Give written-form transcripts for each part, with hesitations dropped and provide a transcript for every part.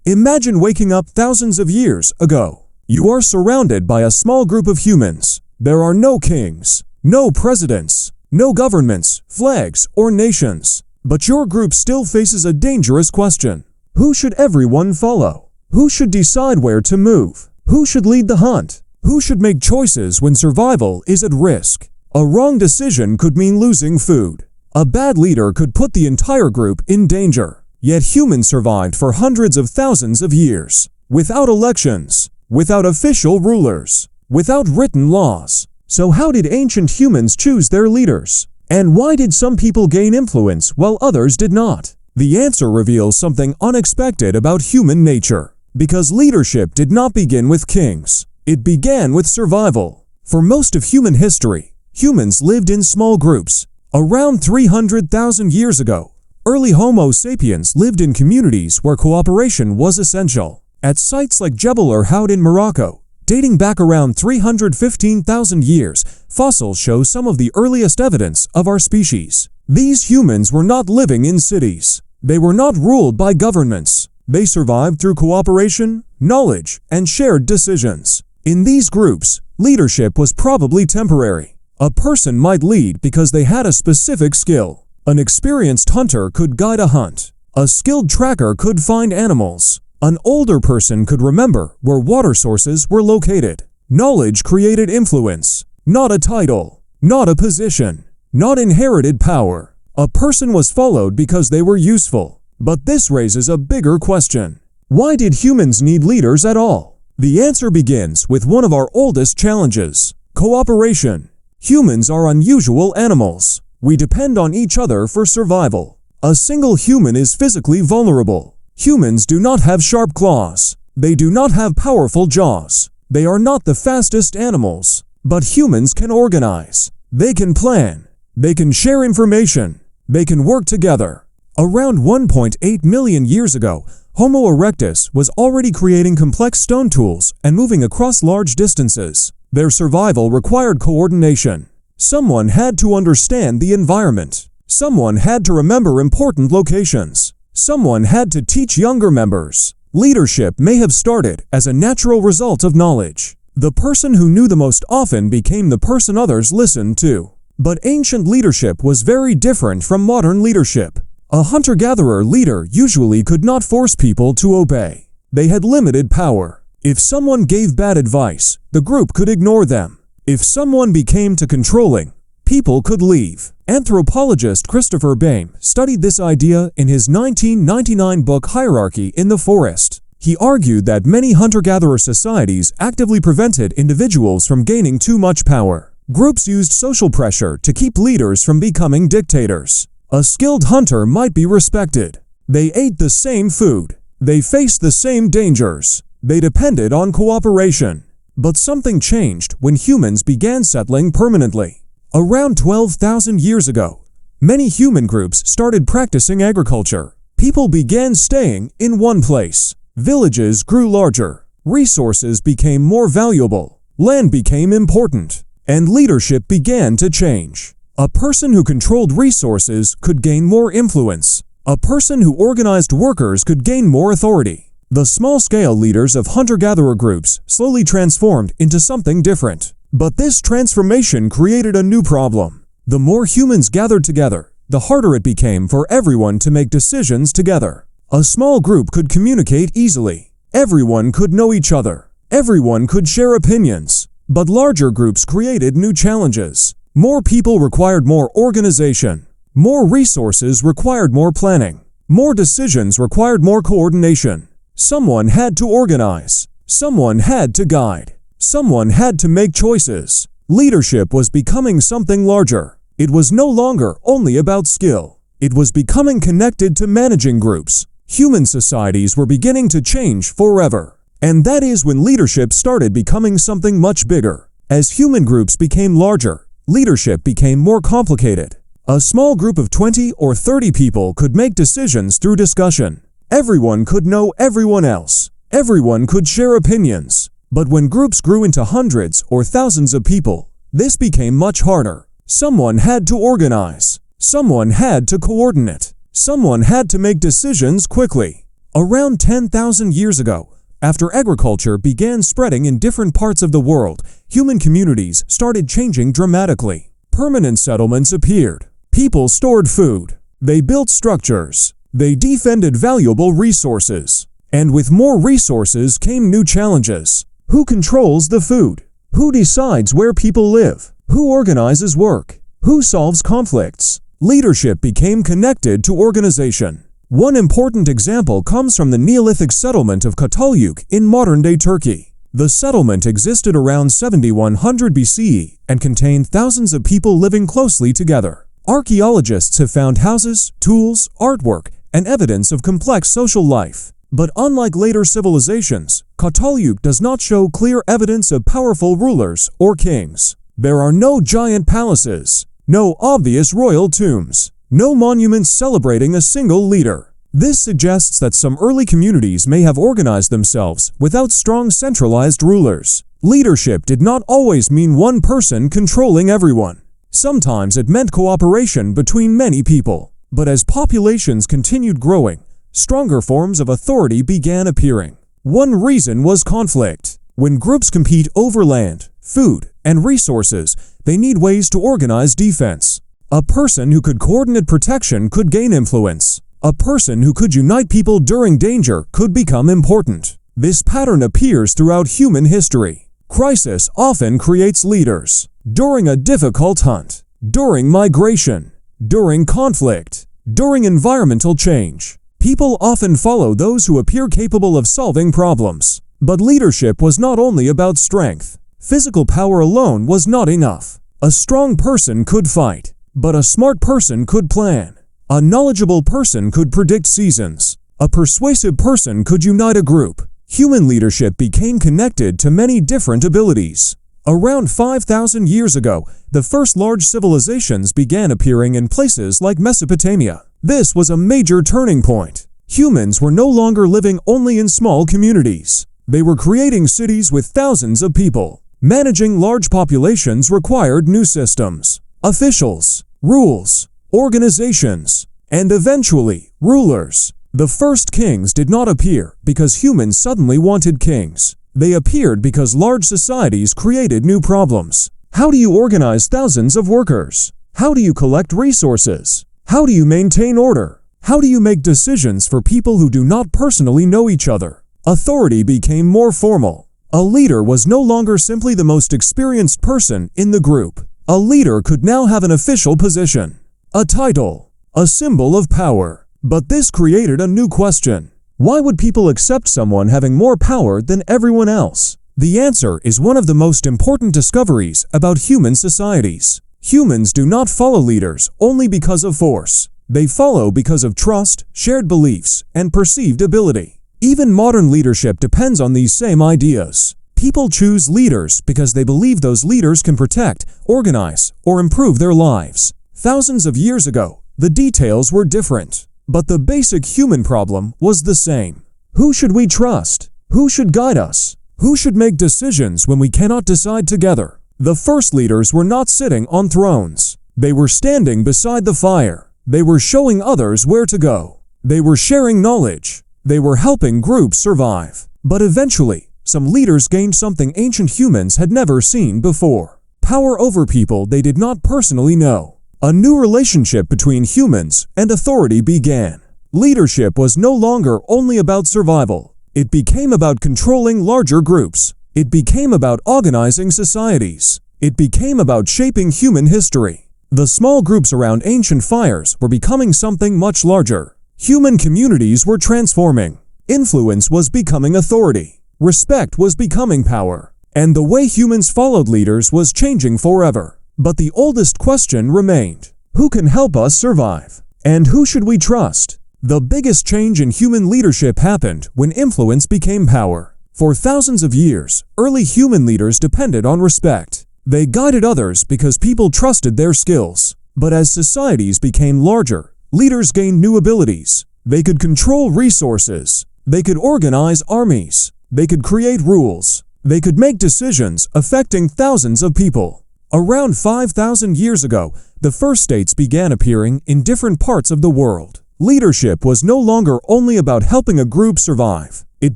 Imagine waking up thousands of years ago. You are surrounded by a small group of humans. There are no kings, no presidents, no governments, flags, or nations. But your group still faces a dangerous question. Who should everyone follow? Who should decide where to move? Who should lead the hunt? Who should make choices when survival is at risk? A wrong decision could mean losing food. A bad leader could put the entire group in danger. Yet humans survived for hundreds of thousands of years, without elections, without official rulers, without written laws. So how did ancient humans choose their leaders? And why did some people gain influence while others did not? The answer reveals something unexpected about human nature. Because leadership did not begin with kings. It began with survival. For most of human history, humans lived in small groups. Around 300,000 years ago, early Homo sapiens lived in communities where cooperation was essential. At sites like Jebel Irhoud in Morocco, dating back around 315,000 years, fossils show some of the earliest evidence of our species. These humans were not living in cities. They were not ruled by governments. They survived through cooperation, knowledge, and shared decisions. In these groups, leadership was probably temporary. A person might lead because they had a specific skill. An experienced hunter could guide a hunt. A skilled tracker could find animals. An older person could remember where water sources were located. Knowledge created influence, not a title, not a position, not inherited power. A person was followed because they were useful. But this raises a bigger question. Why did humans need leaders at all? The answer begins with one of our oldest challenges: cooperation. Humans are unusual animals. We depend on each other for survival. A single human is physically vulnerable. Humans do not have sharp claws. They do not have powerful jaws. They are not the fastest animals. But humans can organize. They can plan. They can share information. They can work together. Around 1.8 million years ago, Homo erectus was already creating complex stone tools and moving across large distances. Their survival required coordination. Someone had to understand the environment. Someone had to remember important locations. Someone had to teach younger members. Leadership may have started as a natural result of knowledge. The person who knew the most often became the person others listened to. But ancient leadership was very different from modern leadership. A hunter-gatherer leader usually could not force people to obey. They had limited power. If someone gave bad advice, the group could ignore them. If someone became too controlling, people could leave. Anthropologist Christopher Bain studied this idea in his 1999 book Hierarchy in the Forest. He argued that many hunter-gatherer societies actively prevented individuals from gaining too much power. Groups used social pressure to keep leaders from becoming dictators. A skilled hunter might be respected. They ate the same food. They faced the same dangers. They depended on cooperation. But something changed when humans began settling permanently. Around 12,000 years ago, many human groups started practicing agriculture. People began staying in one place. Villages grew larger. Resources became more valuable. Land became important. And leadership began to change. A person who controlled resources could gain more influence. A person who organized workers could gain more authority. The small-scale leaders of hunter-gatherer groups slowly transformed into something different. But this transformation created a new problem. The more humans gathered together, the harder it became for everyone to make decisions together. A small group could communicate easily. Everyone could know each other. Everyone could share opinions. But larger groups created new challenges. More people required more organization. More resources required more planning. More decisions required more coordination. Someone had to organize. Someone had to guide. Someone had to make choices. Leadership was becoming something larger. It was no longer only about skill. It was becoming connected to managing groups. Human societies were beginning to change forever. And that is when leadership started becoming something much bigger. As human groups became larger, leadership became more complicated. A small group of 20 or 30 people could make decisions through discussion. Everyone could know everyone else. Everyone could share opinions. But when groups grew into hundreds or thousands of people, this became much harder. Someone had to organize. Someone had to coordinate. Someone had to make decisions quickly. Around 10,000 years ago, after agriculture began spreading in different parts of the world, human communities started changing dramatically. Permanent settlements appeared. People stored food. They built structures. They defended valuable resources. And with more resources came new challenges. Who controls the food? Who decides where people live? Who organizes work? Who solves conflicts? Leadership became connected to organization. One important example comes from the Neolithic settlement of Cataluyuk in modern-day Turkey. The settlement existed around 7100 BCE and contained thousands of people living closely together. Archaeologists have found houses, tools, artwork, and evidence of complex social life. But unlike later civilizations, Cataluyuk does not show clear evidence of powerful rulers or kings. There are no giant palaces, no obvious royal tombs, no monuments celebrating a single leader. This suggests that some early communities may have organized themselves without strong centralized rulers. Leadership did not always mean one person controlling everyone. Sometimes it meant cooperation between many people. But as populations continued growing, stronger forms of authority began appearing. One reason was conflict. When groups compete over land, food, and resources, they need ways to organize defense. A person who could coordinate protection could gain influence. A person who could unite people during danger could become important. This pattern appears throughout human history. Crisis often creates leaders. During a difficult hunt, during migration, during conflict, during environmental change, people often follow those who appear capable of solving problems. But leadership was not only about strength. Physical power alone was not enough. A strong person could fight, but a smart person could plan. A knowledgeable person could predict seasons. A persuasive person could unite a group. Human leadership became connected to many different abilities. Around 5,000 years ago, the first large civilizations began appearing in places like Mesopotamia. This was a major turning point. Humans were no longer living only in small communities. They were creating cities with thousands of people. Managing large populations required new systems, officials, rules, organizations, and eventually, rulers. The first kings did not appear because humans suddenly wanted kings. They appeared because large societies created new problems. How do you organize thousands of workers? How do you collect resources? How do you maintain order? How do you make decisions for people who do not personally know each other? Authority became more formal. A leader was no longer simply the most experienced person in the group. A leader could now have an official position, a title, a symbol of power. But this created a new question. Why would people accept someone having more power than everyone else? The answer is one of the most important discoveries about human societies. Humans do not follow leaders only because of force. They follow because of trust, shared beliefs, and perceived ability. Even modern leadership depends on these same ideas. People choose leaders because they believe those leaders can protect, organize, or improve their lives. Thousands of years ago, the details were different, but the basic human problem was the same. Who should we trust? Who should guide us? Who should make decisions when we cannot decide together? The first leaders were not sitting on thrones. They were standing beside the fire. They were showing others where to go. They were sharing knowledge. They were helping groups survive. But eventually, some leaders gained something ancient humans had never seen before: power over people they did not personally know. A new relationship between humans and authority began. Leadership was no longer only about survival. It became about controlling larger groups. It became about organizing societies. It became about shaping human history. The small groups around ancient fires were becoming something much larger. Human communities were transforming. Influence was becoming authority. Respect was becoming power. And the way humans followed leaders was changing forever. But the oldest question remained: who can help us survive? And who should we trust? The biggest change in human leadership happened when influence became power. For thousands of years, early human leaders depended on respect. They guided others because people trusted their skills. But as societies became larger, leaders gained new abilities. They could control resources. They could organize armies. They could create rules. They could make decisions affecting thousands of people. Around 5,000 years ago, the first states began appearing in different parts of the world. Leadership was no longer only about helping a group survive. It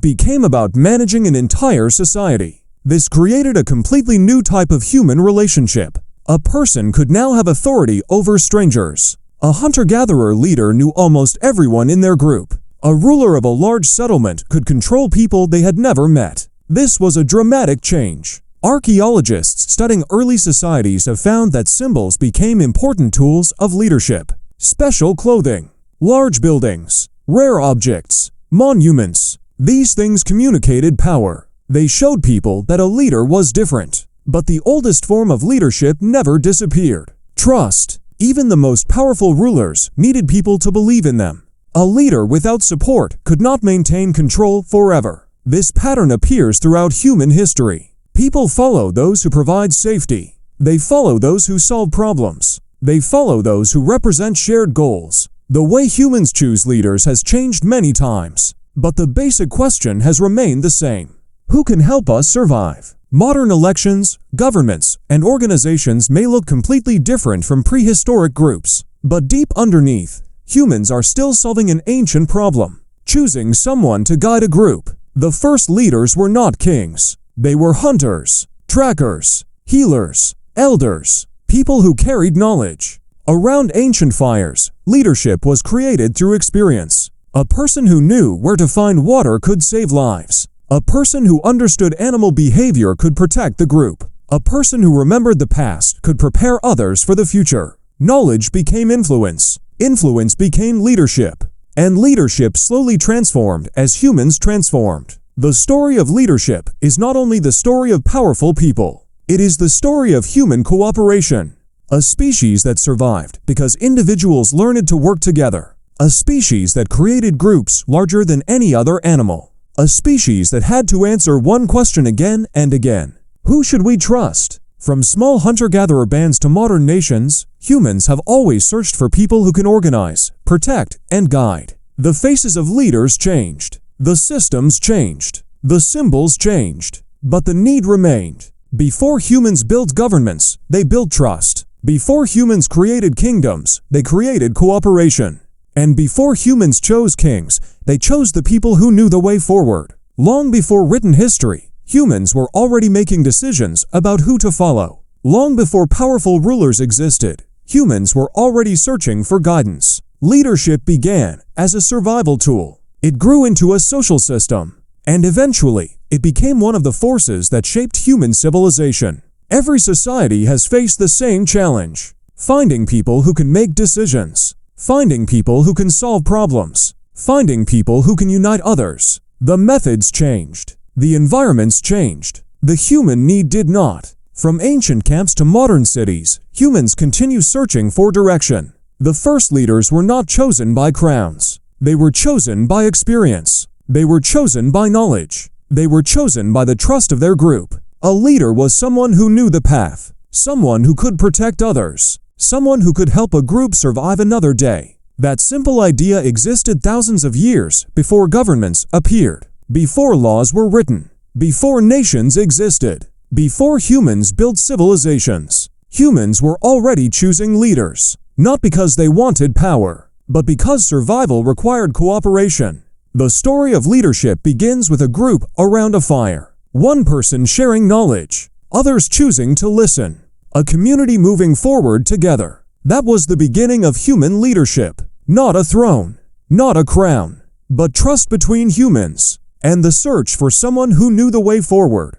became about managing an entire society. This created a completely new type of human relationship. A person could now have authority over strangers. A hunter-gatherer leader knew almost everyone in their group. A ruler of a large settlement could control people they had never met. This was a dramatic change. Archaeologists studying early societies have found that symbols became important tools of leadership. Special clothing, large buildings, rare objects, monuments. These things communicated power. They showed people that a leader was different. But the oldest form of leadership never disappeared. Trust. Even the most powerful rulers needed people to believe in them. A leader without support could not maintain control forever. This pattern appears throughout human history. People follow those who provide safety. They follow those who solve problems. They follow those who represent shared goals. The way humans choose leaders has changed many times, but the basic question has remained the same. Who can help us survive? Modern elections, governments, and organizations may look completely different from prehistoric groups, but deep underneath, humans are still solving an ancient problem: choosing someone to guide a group. The first leaders were not kings. They were hunters, trackers, healers, elders, people who carried knowledge. Around ancient fires, leadership was created through experience. A person who knew where to find water could save lives. A person who understood animal behavior could protect the group. A person who remembered the past could prepare others for the future. Knowledge became influence. Influence became leadership. And leadership slowly transformed as humans transformed. The story of leadership is not only the story of powerful people. It is the story of human cooperation. A species that survived because individuals learned to work together. A species that created groups larger than any other animal. A species that had to answer one question again and again. Who should we trust? From small hunter-gatherer bands to modern nations, humans have always searched for people who can organize, protect, and guide. The faces of leaders changed. The systems changed. The symbols changed. But the need remained. Before humans built governments, they built trust. Before humans created kingdoms, they created cooperation. And before humans chose kings, they chose the people who knew the way forward. Long before written history, humans were already making decisions about who to follow. Long before powerful rulers existed, humans were already searching for guidance. Leadership began as a survival tool. It grew into a social system, and eventually, it became one of the forces that shaped human civilization. Every society has faced the same challenge: finding people who can make decisions, finding people who can solve problems, finding people who can unite others. The methods changed. The environments changed. The human need did not. From ancient camps to modern cities, humans continue searching for direction. The first leaders were not chosen by crowns. They were chosen by experience. They were chosen by knowledge. They were chosen by the trust of their group. A leader was someone who knew the path, someone who could protect others, someone who could help a group survive another day. That simple idea existed thousands of years before governments appeared, before laws were written, before nations existed, before humans built civilizations. Humans were already choosing leaders, not because they wanted power, but because survival required cooperation. The story of leadership begins with a group around a fire. One person sharing knowledge, others choosing to listen. A community moving forward together. That was the beginning of human leadership. Not a throne, not a crown, but trust between humans, and the search for someone who knew the way forward.